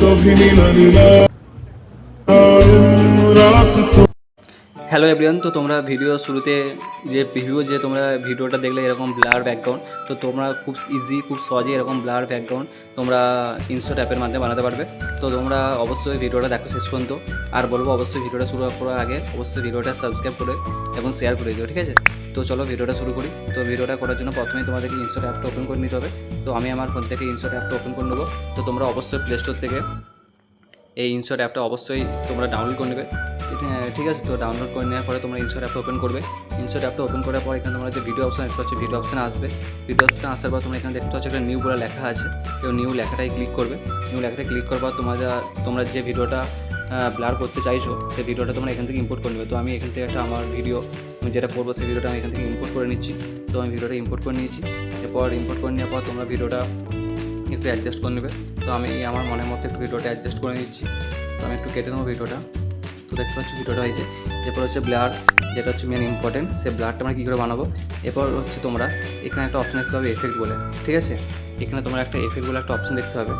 कभी मिला मिला रास्तों। হ্যালো এভরিওয়ান, তো তোমরা ভিডিও শুরুতে যে তোমরা ভিডিওটা দেখলে এরকম ব্লার ব্যাকগ্রাউন্ড, তো তোমরা খুব ইজি খুব সহজেই এরকম ব্লার ব্যাকগ্রাউন্ড তোমরা ইনস্টট অ্যাপের মাধ্যমে বানাতে পারবে। তো তোমরা অবশ্যই ভিডিওটা দেখো শেষ পর্যন্ত। আর বলবো অবশ্যই ভিডিওটা শুরু করার আগে অবশ্যই ভিডিওটা সাবস্ক্রাইব করে এবং শেয়ার করে দিও, ঠিক আছে? তো চলো ভিডিওটা শুরু করি। তো ভিডিওটা করার জন্য প্রথমেই তোমাদেরকে ইনস্টট অ্যাপটা ওপেন করে নিতে হবে। তো আমি আমার ফোন থেকে ইনস্টট অ্যাপটা ওপেন করে নেবো। তো তোমরা অবশ্যই প্লে স্টোর থেকে এই ইনস্টট অ্যাপটা অবশ্যই তোমরা ডাউনলোড করে নেবে, ঠিক আছে? তো ডাউনলোড করে নেওয়ার পরে তোমরা ইনস্টট অ্যাপটা ওপেন করবে। ইনস্টট অ্যাপটা ওপেন করার পর এখানে তোমরা যে ভিডিও অপশন দেখতে পাচ্ছ, ভিডিও অপশানে আসবে। ভিডিও অপশানে আসার পর তোমরা এখানে দেখতে পাচ্ছ একটা নিউ বলে লেখা আছে। তো নিউ লেখাটাই ক্লিক করবে। নিউ লেখাটায় ক্লিক করার পর তোমরা যে ভিডিওটা ব্লার করতে চাইছো সেই ভিডিওটা তোমরা এখান থেকে ইম্পোর্ট করে নেবে। তো আমি এখান থেকে একটা আমার ভিডিও আমি যেটা করবো সেই ভিডিওটা আমি এখান থেকে ইম্পোর্ট করে নিচ্ছি। তো আমি ভিডিওটা ইম্পোর্ট করে নিয়েছি। এরপর ইম্পোর্ট করে নেওয়ার পর তোমরা ভিডিওটা একটু অ্যাডজাস্ট করে নেবে। তো আমি আমার মনের মতো একটু ভিডিওটা অ্যাডজাস্ট করে নিচ্ছি। তো আমি একটু কেটে নেবো ভিডিওটা। তো দেখতে পাচ্ছি ভিডিওটা হয়েছে। এরপর হচ্ছে ব্লার, যেটা হচ্ছে মেন ইম্পর্টেন্ট, সেই ব্লারটা আমরা কী করে বানাবো। এরপর হচ্ছে তোমরা এখানে একটা অপশন দেখতে পাবে এফেক্ট বলে, ঠিক আছে? এখানে তোমরা একটা এফেক্ট বলে একটা অপশন দেখতে পাবে,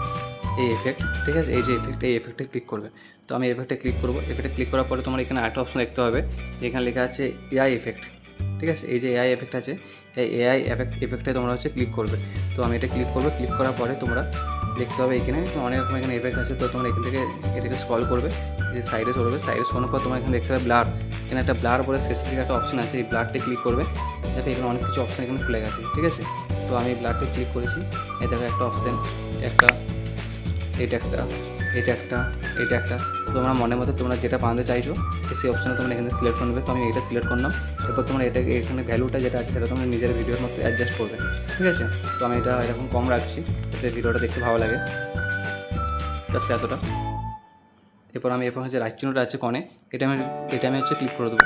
এই এফেক্ট, ঠিক আছে? এই যে এফেক্ট, এই এফেক্টে ক্লিক করবে। তো আমি এফেক্টে ক্লিক করবো। এফেক্টে ক্লিক করার পরে তোমরা এখানে একটা অপশন দেখতে পাবে, এখানে লেখা আছে এআই এফেক্ট, ঠিক আছে? এই যে এআই এফেক্ট আছে, এই এআই এফেক্টে তোমরা হচ্ছে ক্লিক করবে। তো আমি এটা ক্লিক করবো। ক্লিক করার পরে তোমরা দেখতে হবে এখানে অনেক রকম এখানে এফেক্ট আছে। তো তোমরা এখান থেকে এটাকে স্ক্রল করবে, এই সাইডে চলবে। সাইডে শোনার পর তোমরা এখানে দেখতে পাবে ব্লার। এখানে একটা ব্লার বলে শেষের দিকে একটা অপশন আছে, এই ব্লারটা ক্লিক করবে। যাতে এখানে অনেক কিছু অপশান এখানে খুলে গেছে, ঠিক আছে? তো আমি ব্লারটা ক্লিক করেছি। এই দেখো একটা অপশান, এটা একটা তোমরা মনের মতো তোমরা যেটা বানাতে চাইছো সেই অপশানে তোমরা এখানে সিলেক্ট করে নেবে। তো আমি এটা সিলেক্ট করলাম। এরপর তোমরা এটাকে এখানে ভ্যালুটা যেটা আছে সেটা তোমরা নিজের ভিডিওর মতো অ্যাডজাস্ট করবে, ঠিক আছে? তো আমি এটা এরকম কম রাখছি যাতে ভিডিওটা দেখতে ভালো লাগে, জাস্ট এতটা। এরপর আমি এরপর যে রাইট চিহ্নটা আছে কনে, এটা আমি হচ্ছে ক্লিক করে দেবো।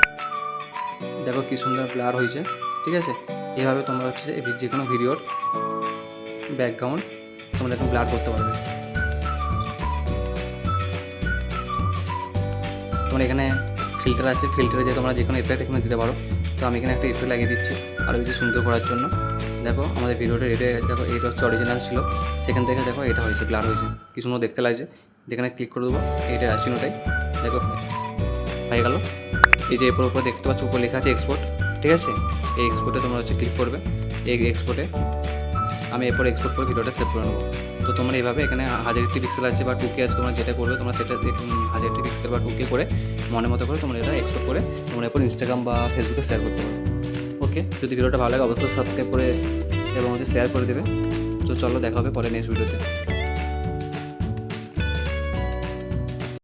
দেখো কী সুন্দর ব্লার হয়েছে, ঠিক আছে? এইভাবে তোমরা হচ্ছে যে কোনো ভিডিওর ব্যাকগ্রাউন্ড তোমরা এখন ব্লার করতে পারবে। তোমরা এখানে ফিল্টার আছে, ফিল্টারে যে তোমরা যে কোনো এফেক্ট এখানে দিতে পারো। তো আমি এখানে একটা এফেক্ট লাগিয়ে দিচ্ছি আরও বেশি সুন্দর করার জন্য। দেখো আমাদের ভিডিওটা এটা দেখো, এটা হচ্ছে অরিজিনাল ছিল, সেখান থেকে দেখো এটা হয়েছে, ব্লার হয়েছে, কি সুন্দর দেখতে লাগছে। যেখানে ক্লিক করে দেবো এইটা চিহ্নটাই, দেখো হয়ে গেল। এই যে এরপর উপরে দেখতে পাচ্ছ উপর লেখা আছে এক্সপোর্ট, ঠিক আছে? এই এক্সপোর্টে তোমরা হচ্ছে ক্লিক করবে। এই এক্সপোর্টে আমি এরপর এক্সপোর্ট করে ভিডিওটা সেভ করে নেবো। তো তোমরা এইভাবে এখানে 1080 পিক্সেল আছে বা 2K আছে, তোমরা যেটা করবে তোমরা সেটা 1080 পিক্সেল বা 2K করে মনের মতো করে তোমরা এটা এক্সপোর্ট করে তোমরা এরপর ইনস্টাগ্রাম বা ফেসবুকে শেয়ার করতে পারো। ওকে, যদি ভিডিওটা ভালো লাগে অবশ্যই সাবস্ক্রাইব করে এবং হচ্ছে শেয়ার করে দেবে। তো চলো দেখা হবে পরে নেক্সট ভিডিওতে।